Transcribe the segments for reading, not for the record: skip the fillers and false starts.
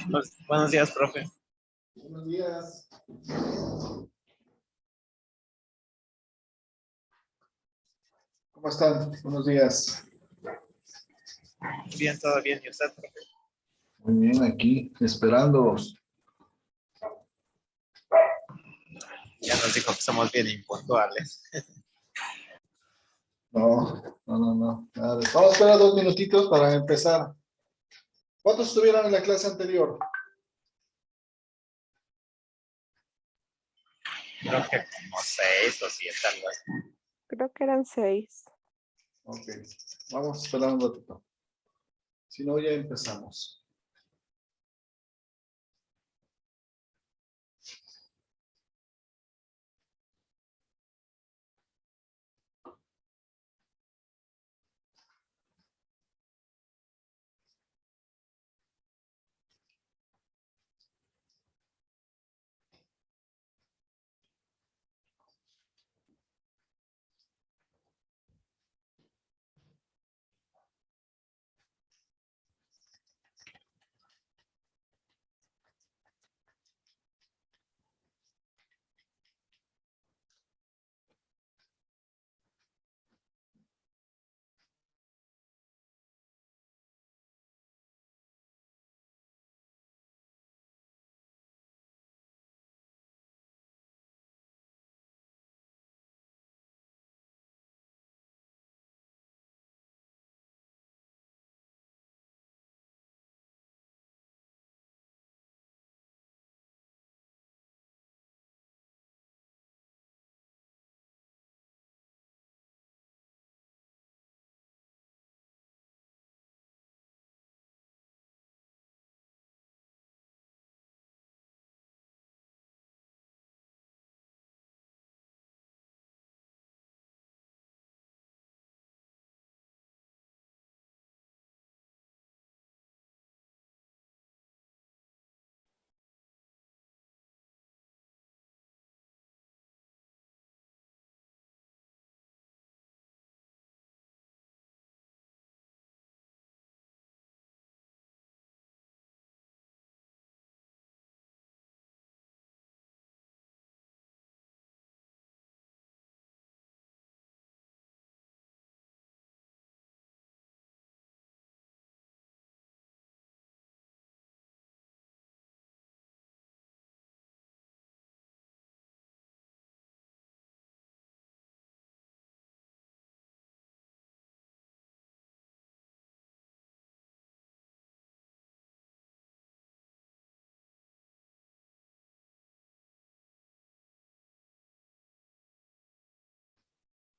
Buenos días, profe. Buenos días. ¿Cómo están? Buenos días. Bien, todo bien. ¿Y usted, profe? Muy bien, aquí, esperándolos. Ya nos dijo que somos bien impuntuales. No. Nada. Vamos a esperar 2 minutitos para empezar. ¿Cuántos estuvieron en la clase anterior? Creo que como 6 o 7, algo así. Creo que eran 6. Ok, vamos a esperar un ratito. Si no, ya empezamos.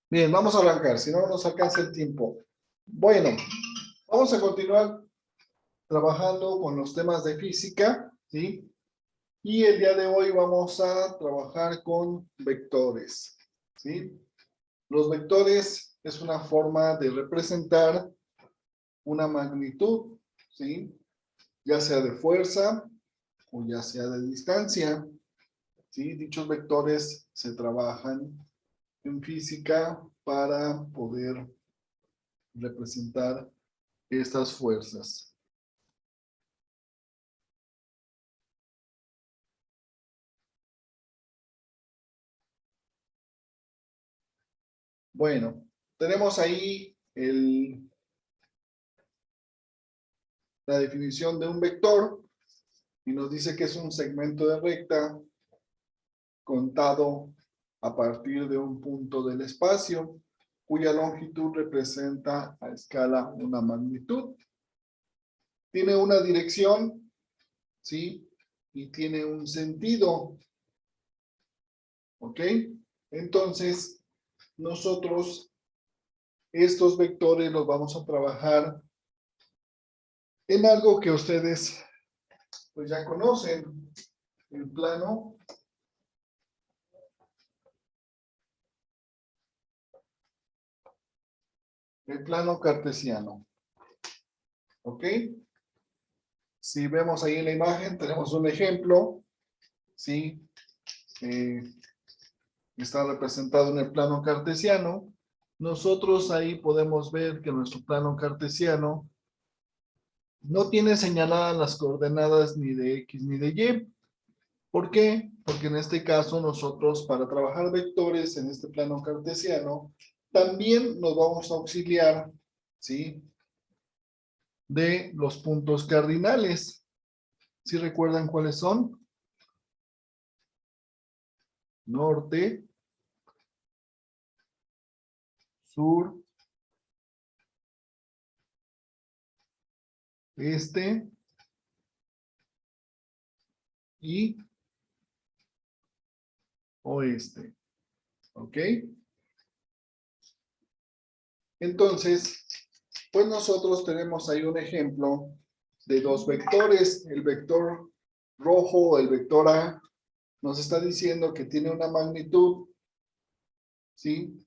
Bien, vamos a arrancar, si no nos alcanza el tiempo. Bueno, vamos a continuar trabajando con los temas de física, ¿sí? Y el día de hoy vamos a trabajar con vectores, ¿sí? Los vectores es una forma de representar una magnitud, ¿sí? Ya sea de fuerza o ya sea de distancia, ¿sí? Dichos vectores se trabajan en física para poder representar estas fuerzas. Bueno, tenemos ahí la definición de un vector y nos dice que es un segmento de recta contado a partir de un punto del espacio cuya longitud representa a escala una magnitud. Tiene una dirección, ¿sí? Y tiene un sentido. ¿Ok? Entonces, nosotros estos vectores los vamos a trabajar en algo que ustedes pues ya conocen, el plano cartesiano. ¿Ok? Si vemos ahí en la imagen, tenemos un ejemplo, ¿sí? Está representado en el plano cartesiano. Nosotros ahí podemos ver que nuestro plano cartesiano no tiene señaladas las coordenadas ni de X ni de Y. ¿Por qué? Porque en este caso nosotros para trabajar vectores en este plano cartesiano también nos vamos a auxiliar, ¿sí?, de los puntos cardinales. ¿Sí recuerdan cuáles son? Norte, sur, este y oeste. ¿Ok? Entonces, pues nosotros tenemos ahí un ejemplo de dos vectores. El vector rojo, el vector A, nos está diciendo que tiene una magnitud, ¿sí?,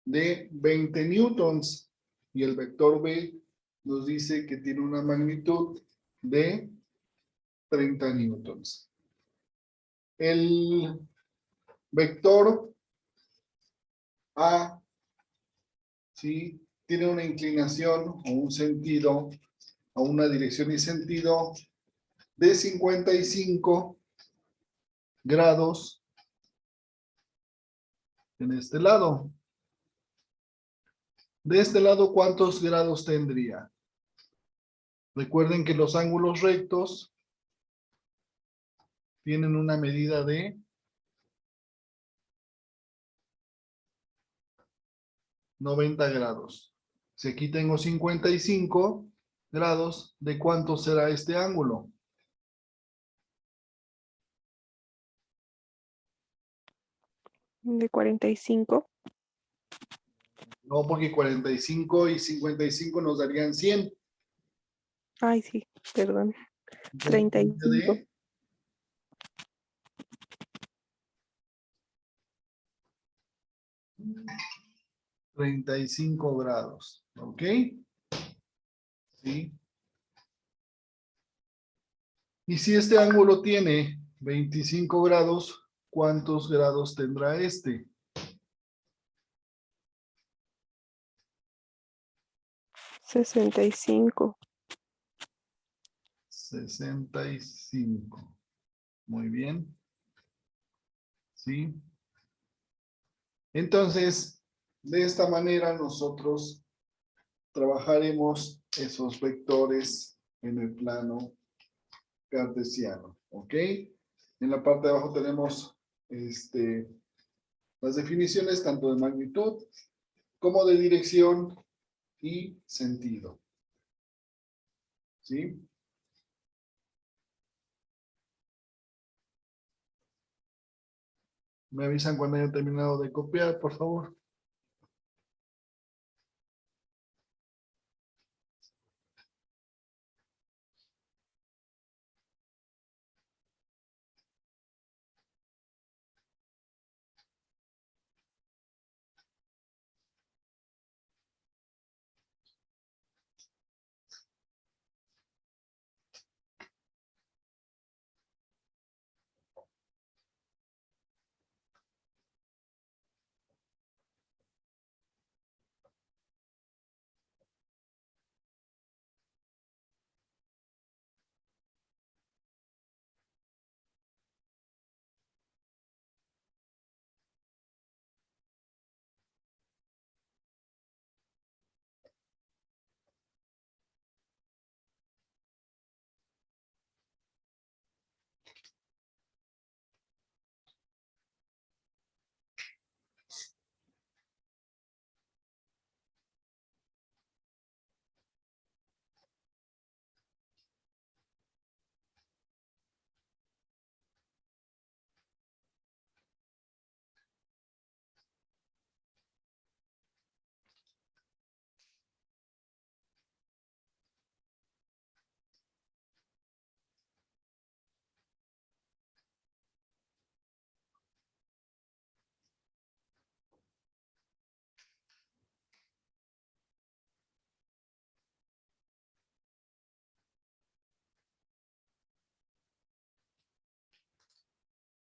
de 20 newtons. Y el vector B nos dice que tiene una magnitud de 30 newtons. El vector A, ¿sí?, tiene una inclinación o un sentido, o una dirección y sentido de 55 grados en este lado. De este lado, ¿cuántos grados tendría? Recuerden que los ángulos rectos tienen una medida de 90 grados. Si aquí tengo 55 grados, ¿de cuánto será este ángulo? De 45. No, porque 45 y 55 nos darían 100. Ay, sí, perdón. Entonces, 35. de 35 grados. ¿Ok? ¿Sí? Y si este ángulo tiene 25 grados, ¿cuántos grados tendrá este? 65. 65. Muy bien. ¿Sí? Entonces, de esta manera nosotros trabajaremos esos vectores en el plano cartesiano. ¿Ok? En la parte de abajo tenemos las definiciones tanto de magnitud como de dirección y sentido. ¿Sí? Me avisan cuando haya terminado de copiar, por favor.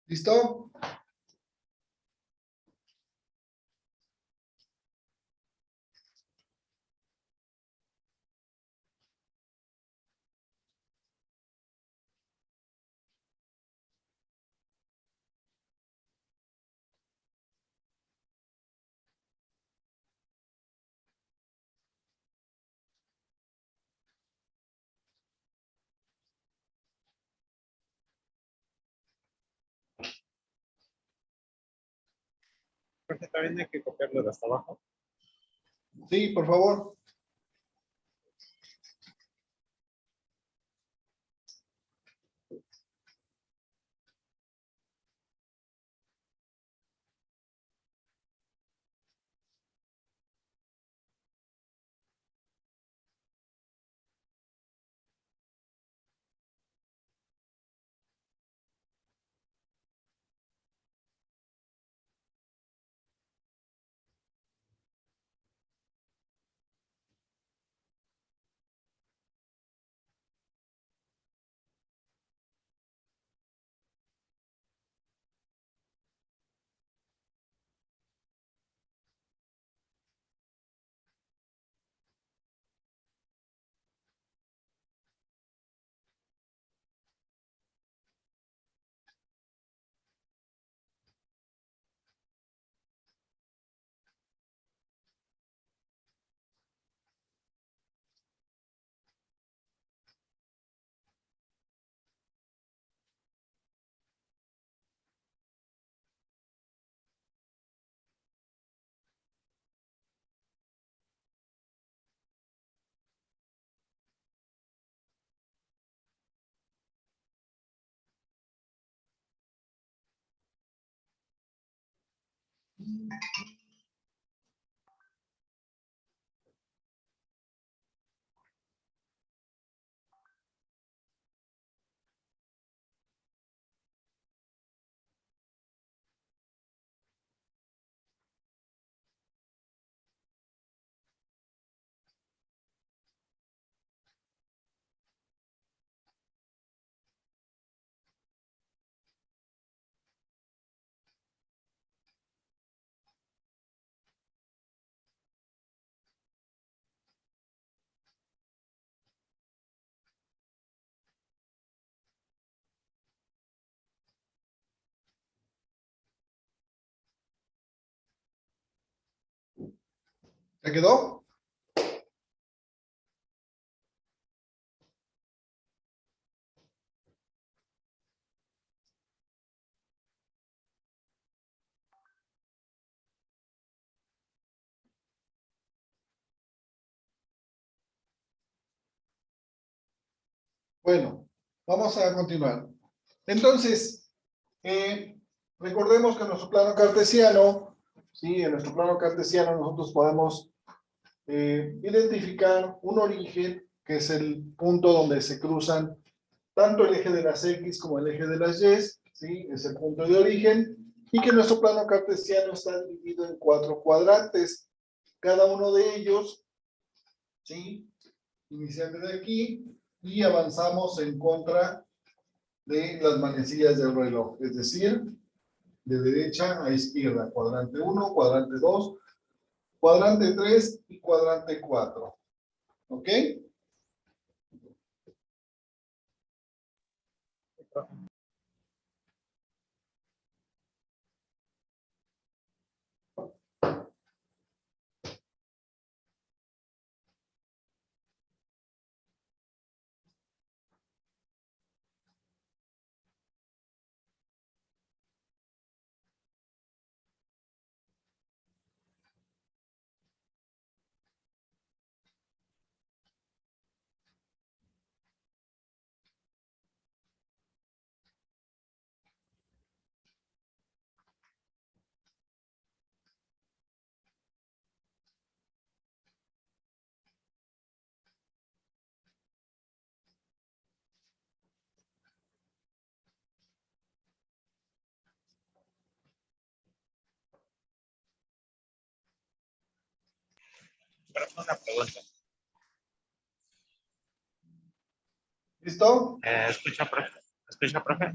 ¿Listo? Porque también hay que copiarlo de hasta abajo. Sí, por favor. ¿Se quedó? Bueno, vamos a continuar. Entonces, recordemos que en nuestro plano cartesiano, ¿sí? En nuestro plano cartesiano nosotros podemos identificar un origen, que es el punto donde se cruzan tanto el eje de las X como el eje de las Y, ¿sí? Es el punto de origen, y que nuestro plano cartesiano está dividido en 4 cuadrantes. Cada uno de ellos, ¿sí? Iniciando de aquí, y avanzamos en contra de las manecillas del reloj, es decir, de derecha a izquierda, cuadrante 1, cuadrante 2, cuadrante 3 y cuadrante 4. ¿Ok? Pero una pregunta. ¿Listo? ¿Escucha, profe? ¿Escucha, profe?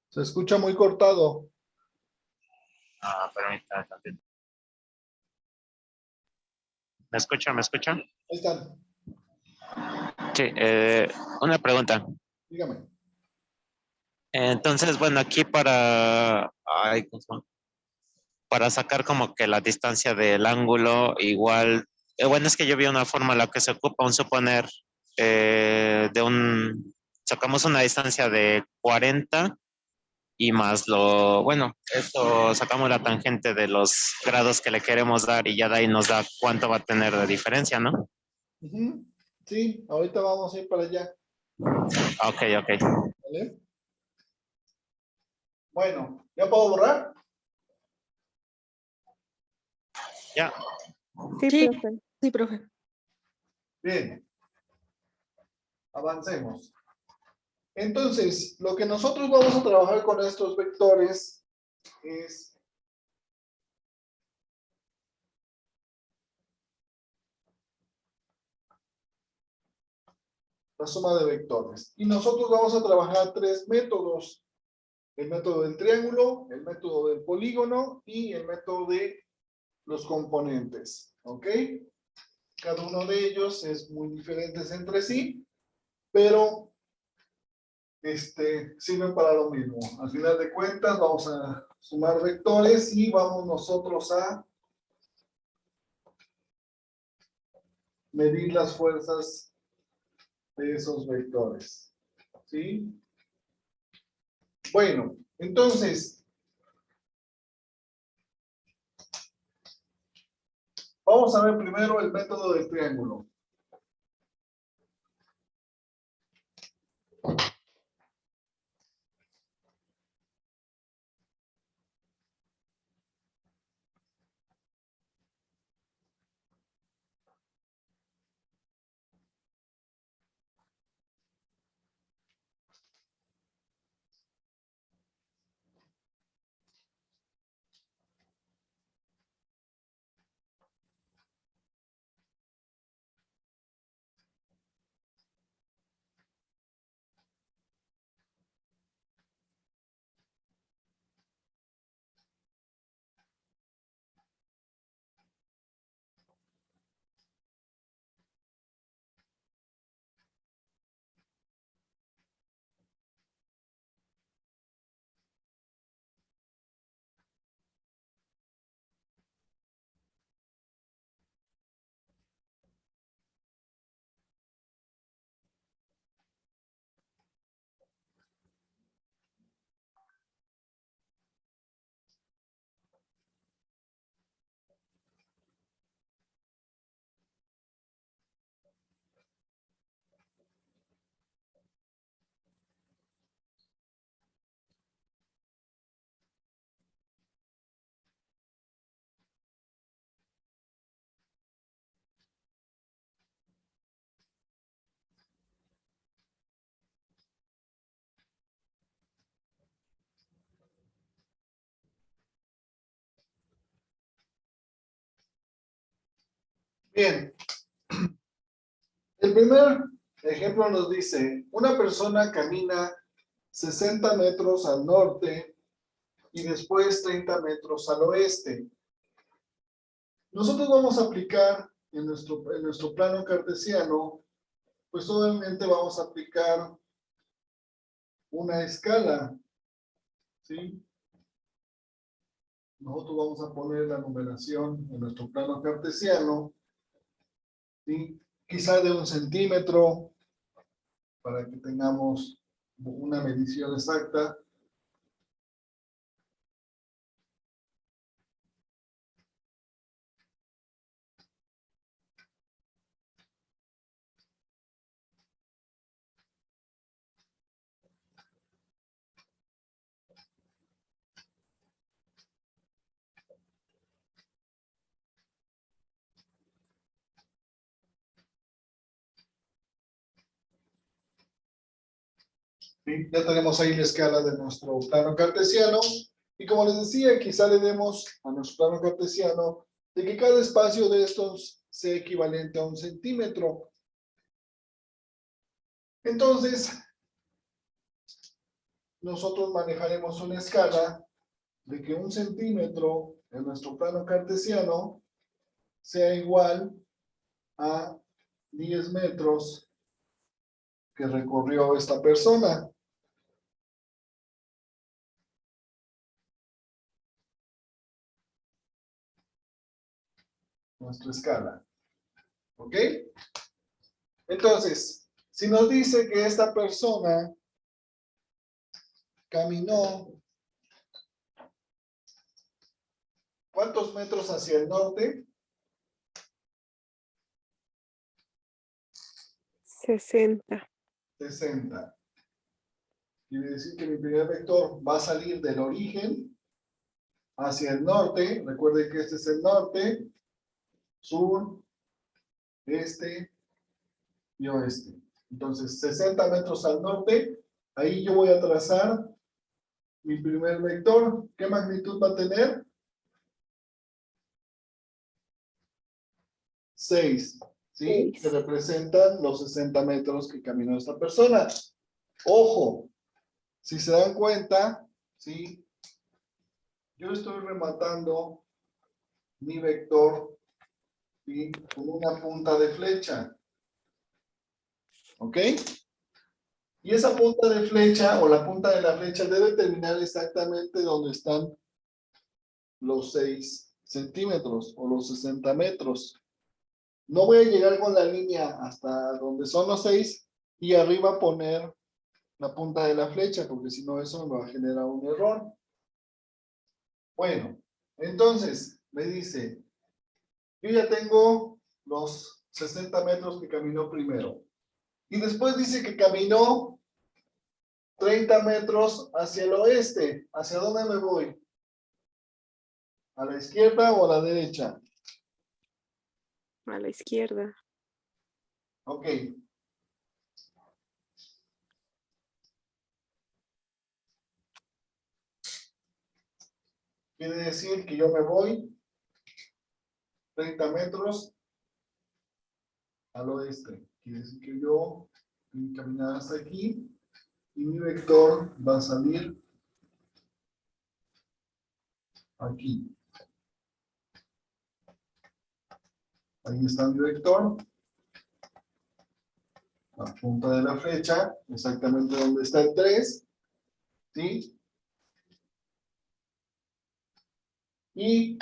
Se escucha muy cortado. Ah, permítame tantito. ¿Me escucha? ¿Me escucha? Ahí están. Sí, una pregunta. Dígame. Entonces, bueno, aquí ay, ¿cómo se llama? Para sacar como que la distancia del ángulo, igual, bueno, es que yo vi una fórmula que se ocupa, un suponer, sacamos una distancia de 40 y más bueno, esto sacamos la tangente de los grados que le queremos dar y ya de ahí nos da cuánto va a tener de diferencia, ¿no? Ujú. Sí, ahorita vamos a ir para allá. Ok, ok. ¿Vale? Bueno, ¿ya puedo borrar? Ya. Sí, Sí, profe. sí, profe. Bien. Avancemos. Entonces, lo que nosotros vamos a trabajar con estos vectores es la suma de vectores. Y nosotros vamos a trabajar tres métodos. El método del triángulo, el método del polígono y el método de los componentes. ¿Ok? Cada uno de ellos es muy diferentes entre sí, pero sirven para lo mismo. Al final de cuentas vamos a sumar vectores y vamos nosotros a medir las fuerzas de esos vectores. ¿Sí? Bueno, entonces, vamos a ver primero el método del triángulo. Bien, el primer ejemplo nos dice, una persona camina 60 metros al norte y después 30 metros al oeste. Nosotros vamos a aplicar en nuestro plano cartesiano, pues obviamente vamos a aplicar una escala, ¿sí? Nosotros vamos a poner la numeración en nuestro plano cartesiano, ¿sí? Quizá de 1 centímetro, para que tengamos una medición exacta. ¿Sí? Ya tenemos ahí la escala de nuestro plano cartesiano. Y como les decía, quizá le demos a nuestro plano cartesiano de que cada espacio de estos sea equivalente a 1 centímetro. Entonces, nosotros manejaremos una escala de que 1 centímetro en nuestro plano cartesiano sea igual a 10 metros que recorrió esta persona. Nuestra escala. ¿Ok? Entonces, si nos dice que esta persona caminó ¿Cuántos metros hacia el norte? 60. 60. Quiere decir que mi primer vector va a salir del origen hacia el norte. Recuerde que este es el norte, sur, este y oeste. Entonces, 60 metros al norte. Ahí yo voy a trazar mi primer vector. ¿Qué magnitud va a tener? 6. ¿Sí? Que 6. representan los 60 metros que caminó esta persona. Ojo, si se dan cuenta, ¿sí? Yo estoy rematando mi vector, ¿sí? Con una punta de flecha. ¿Ok? Y esa punta de flecha o la punta de la flecha debe terminar exactamente donde están los 6 centímetros o los 60 metros. No voy a llegar con la línea hasta donde son los 6 y arriba poner la punta de la flecha, porque si no eso me va a generar un error. Bueno, entonces me dice, yo ya tengo los 60 metros que caminó primero. Y después dice que caminó 30 metros hacia el oeste. ¿Hacia dónde me voy? ¿A la izquierda o a la derecha? A la izquierda. Ok. Quiere decir que yo me voy 30 metros al oeste. Quiere decir que yo voy a caminar hasta aquí y mi vector va a salir aquí. Ahí está mi vector. La punta de la flecha, exactamente donde está el 3. ¿Sí? Y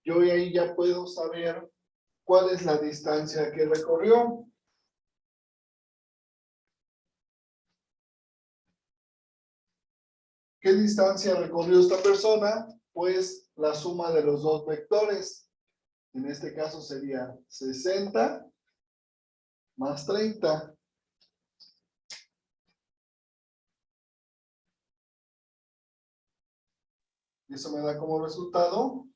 yo ahí ya puedo saber cuál es la distancia que recorrió. ¿Qué distancia recorrió esta persona? Pues la suma de los dos vectores. En este caso sería 60 más 30. Eso me da como resultado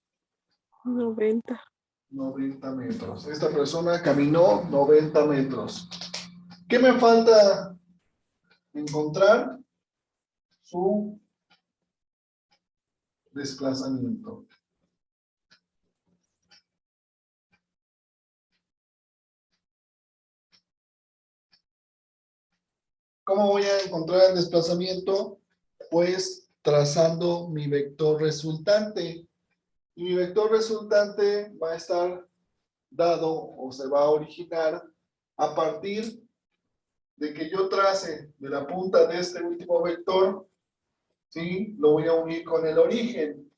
90. 90 metros. Esta persona caminó 90 metros. ¿Qué me falta encontrar? Su desplazamiento. ¿Cómo voy a encontrar el desplazamiento? Pues trazando mi vector resultante. Y mi vector resultante va a estar dado o se va a originar a partir de que yo trace de la punta de este último vector, ¿sí? Lo voy a unir con el origen.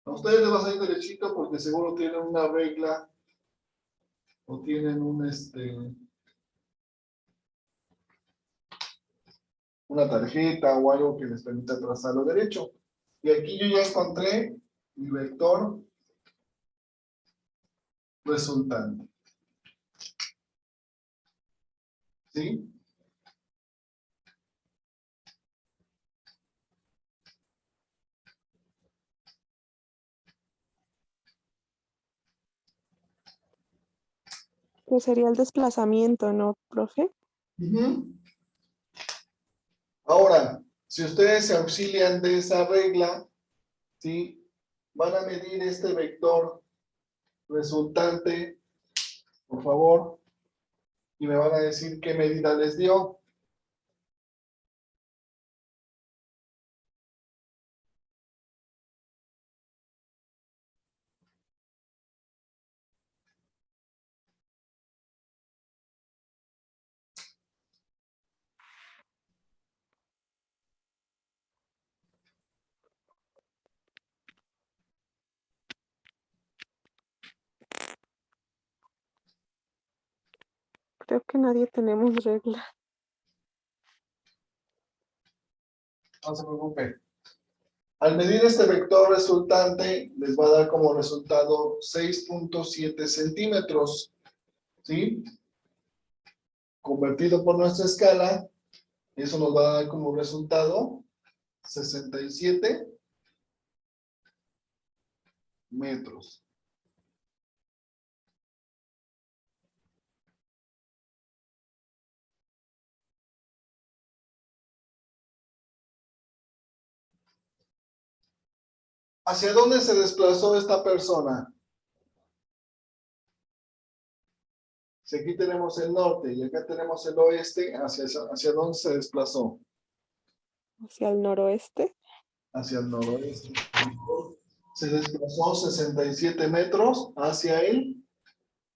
A ustedes les va a salir derechito porque seguro tienen una regla o tienen una tarjeta o algo que les permita trazarlo derecho. Y aquí yo ya encontré mi vector resultante. ¿Sí? Pues sería el desplazamiento, ¿no, profe? Ujú. Ahora, si ustedes se auxilian de esa regla, ¿sí? Van a medir este vector resultante, por favor, y me van a decir qué medida les dio. Creo que nadie tenemos regla. No se preocupe. Al medir este vector resultante, les va a dar como resultado 6.7 centímetros, ¿sí? Convertido por nuestra escala, eso nos va a dar como resultado 67 metros. ¿Hacia dónde se desplazó esta persona? Si aquí tenemos el norte y acá tenemos el oeste, ¿hacia dónde se desplazó? Hacia el noroeste. Hacia el noroeste. Se desplazó 67 metros hacia el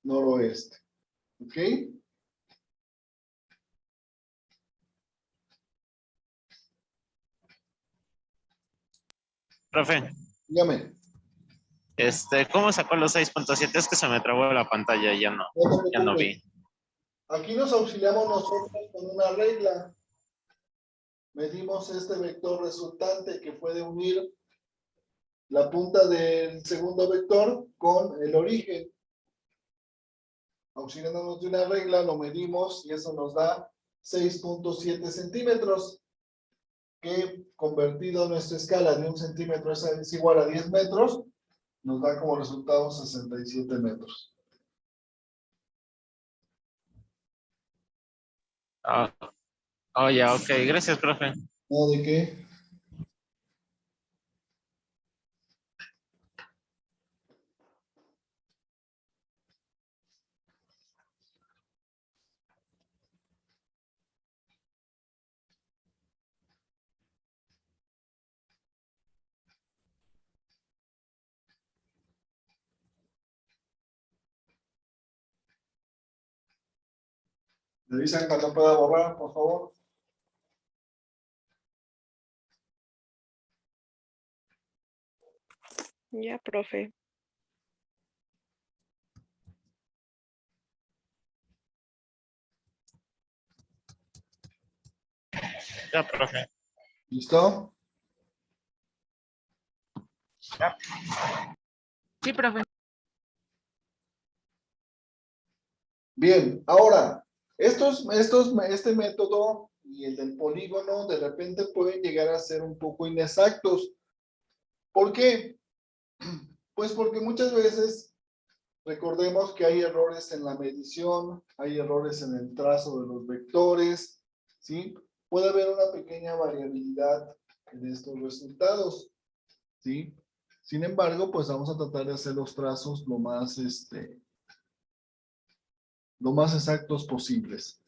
noroeste. ¿Ok? Profe, Dígame. ¿cómo sacó los 6.7? Es que se me trabó la pantalla, ya no, No te ya no preocupes. vi. Aquí nos auxiliamos nosotros con una regla. Medimos este vector resultante que puede unir la punta del segundo vector con el origen. Auxiliándonos de una regla, lo medimos y eso nos da 6.7 centímetros, que convertido a nuestra escala de 1 centímetro es igual a 10 metros, nos da como resultado 67 metros. Ah, oh, ya, ok. Gracias, profe. ¿No de qué? ¿Me dicen cuando pueda borrar, por favor? Ya, profe. Ya, profe. ¿Listo? Sí, profe. Bien, ahora, este método y el del polígono de repente pueden llegar a ser un poco inexactos. ¿Por qué? Pues porque muchas veces recordemos que hay errores en la medición, hay errores en el trazo de los vectores, ¿sí? Puede haber una pequeña variabilidad en estos resultados, ¿sí? Sin embargo, pues vamos a tratar de hacer los trazos lo más exactos posibles.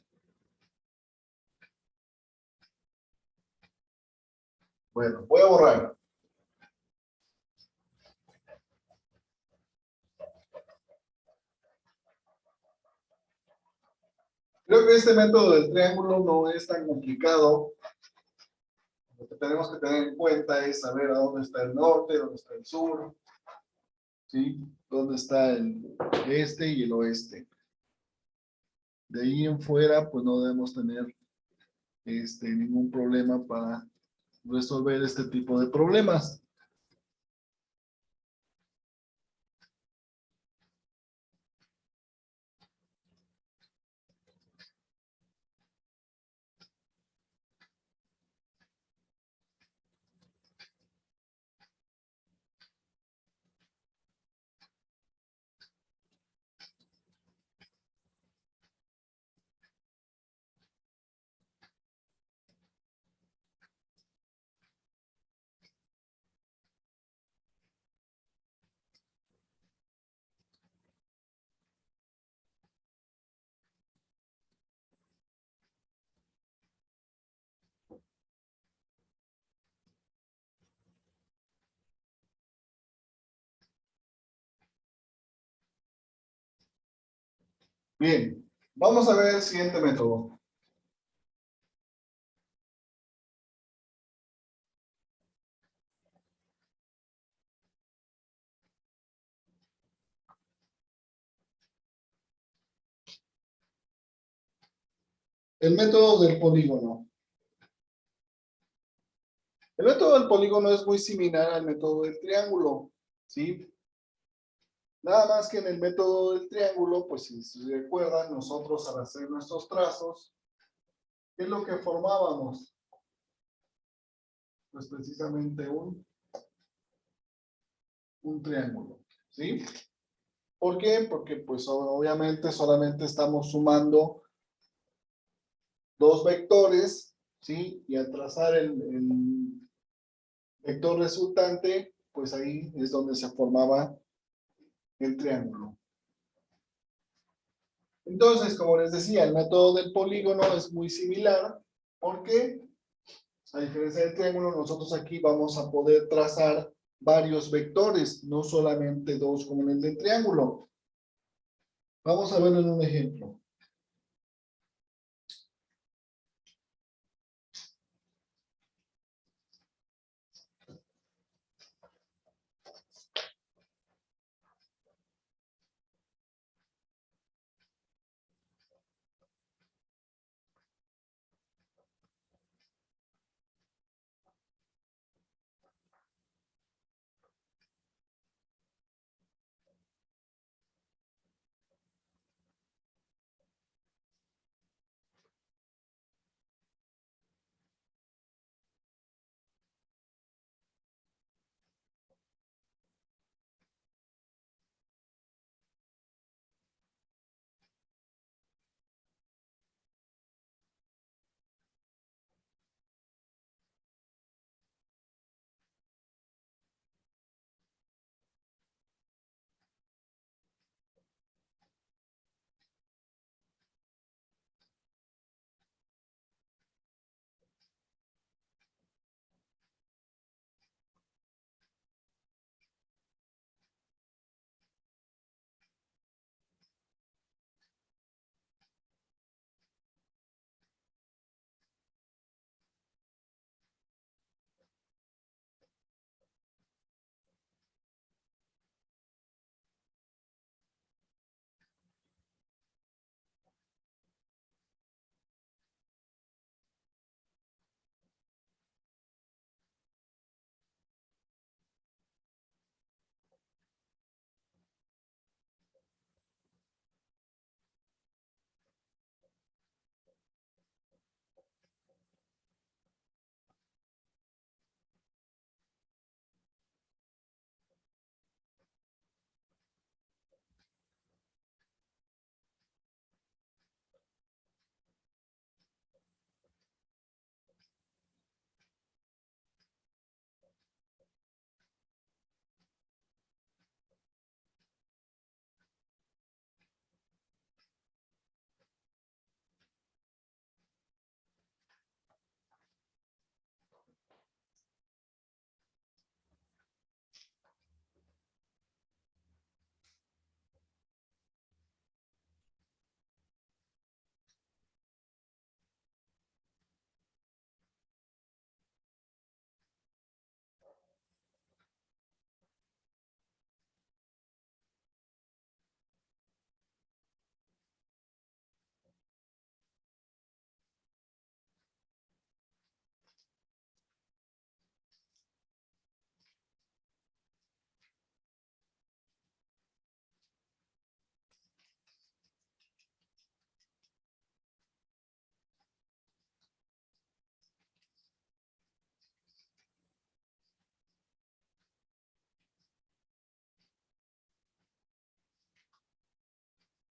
Bueno, voy a borrar. Creo que este método del triángulo no es tan complicado. Lo que tenemos que tener en cuenta es saber a dónde está el norte, dónde está el sur, ¿sí? Dónde está el este y el oeste. De ahí en fuera, pues no debemos tener ningún problema para resolver este tipo de problemas. Bien, vamos a ver el siguiente método. El método del polígono. El método del polígono es muy similar al método del triángulo, ¿sí? Nada más que en el método del triángulo, pues si se recuerdan, nosotros al hacer nuestros trazos, ¿qué es lo que formábamos? Pues precisamente un triángulo, ¿sí? ¿Por qué? Porque pues obviamente solamente estamos sumando dos vectores, ¿sí? Y al trazar el vector resultante, pues ahí es donde se formaba el triángulo. Entonces, como les decía, el método del polígono es muy similar, porque a diferencia del triángulo, nosotros aquí vamos a poder trazar varios vectores, no solamente dos como en el del triángulo. Vamos a verlo en un ejemplo.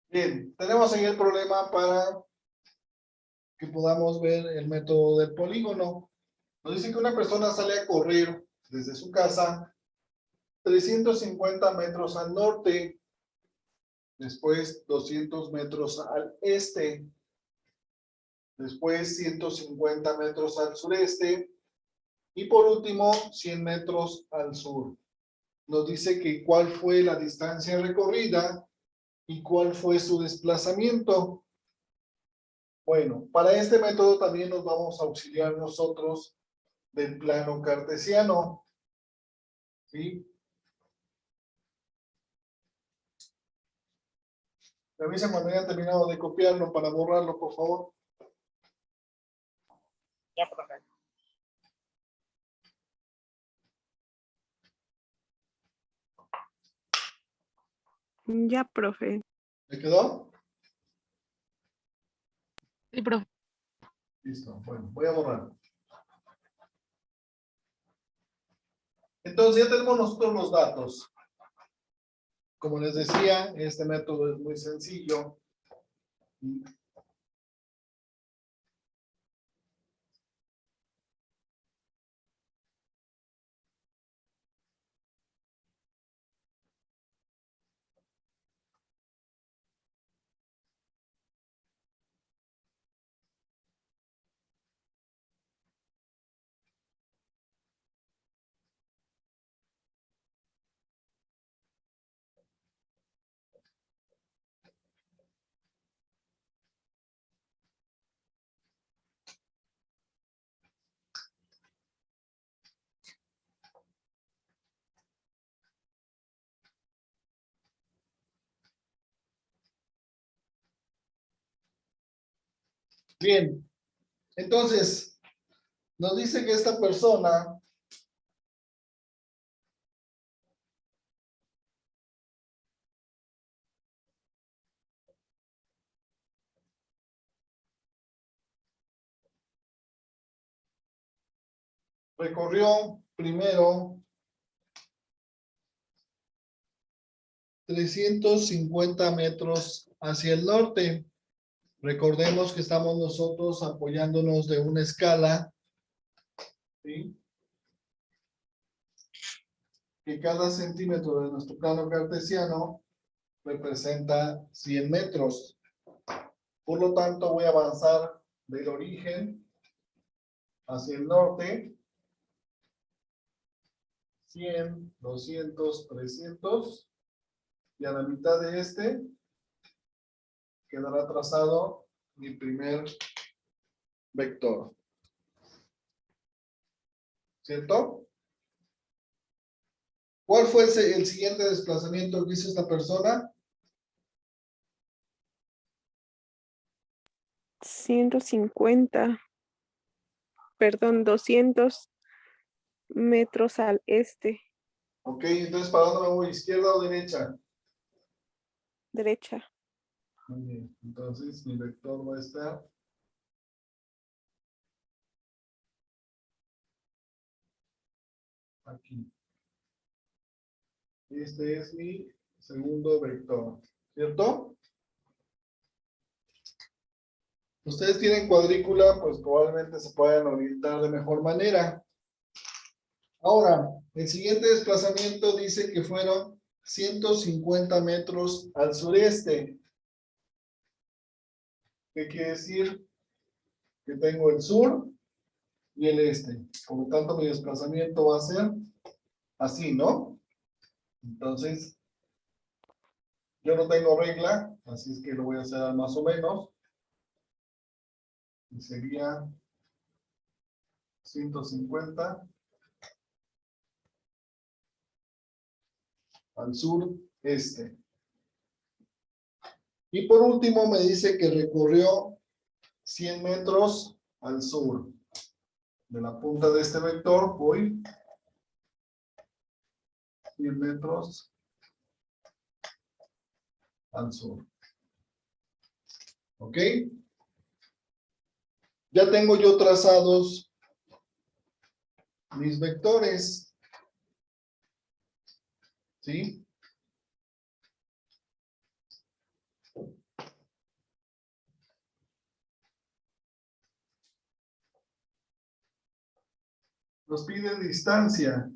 Bien, tenemos ahí el problema para que podamos ver el método del polígono. Nos dice que una persona sale a correr desde su casa 350 metros al norte, después 200 metros al este, después 150 metros al sureste y por último 100 metros al sur. Nos dice que cuál fue la distancia recorrida y cuál fue su desplazamiento. Bueno, para este método también nos vamos a auxiliar nosotros del plano cartesiano, ¿sí? Me avisan cuando hayan terminado de copiarlo para borrarlo, por favor. Ya, profe. Ya, profe. ¿Me quedó? Sí, profe. Listo, bueno, voy a borrar. Entonces ya tenemos nosotros los datos. Como les decía, este método es muy sencillo. Bien, entonces, nos dice que esta persona recorrió primero 350 metros hacia el norte. Recordemos que estamos nosotros apoyándonos de una escala, ¿sí? Que cada centímetro de nuestro plano cartesiano representa 100 metros. Por lo tanto, voy a avanzar del origen hacia el norte. 100, 200, 300. Y a la mitad de este quedará trazado mi primer vector. ¿Cierto? ¿Cuál fue el siguiente desplazamiento que hizo esta persona? 150. Perdón, 200 metros al este. Ok, entonces ¿para dónde me voy? ¿Izquierda o derecha? Derecha. Muy bien, entonces mi vector va a estar aquí. Este es mi segundo vector, ¿cierto? Ustedes tienen cuadrícula, pues probablemente se puedan orientar de mejor manera. Ahora, el siguiente desplazamiento dice que fueron 150 metros al sureste. ¿Qué quiere decir? Que tengo el sur y el este. Por lo tanto, mi desplazamiento va a ser así, ¿no? Entonces, yo no tengo regla, así es que lo voy a hacer más o menos. Y sería 150 al sur este. Y por último me dice que recorrió 100 metros al sur. De la punta de este vector voy 100 metros al sur. ¿Ok? Ya tengo yo trazados mis vectores. ¿Sí? Nos pide distancia.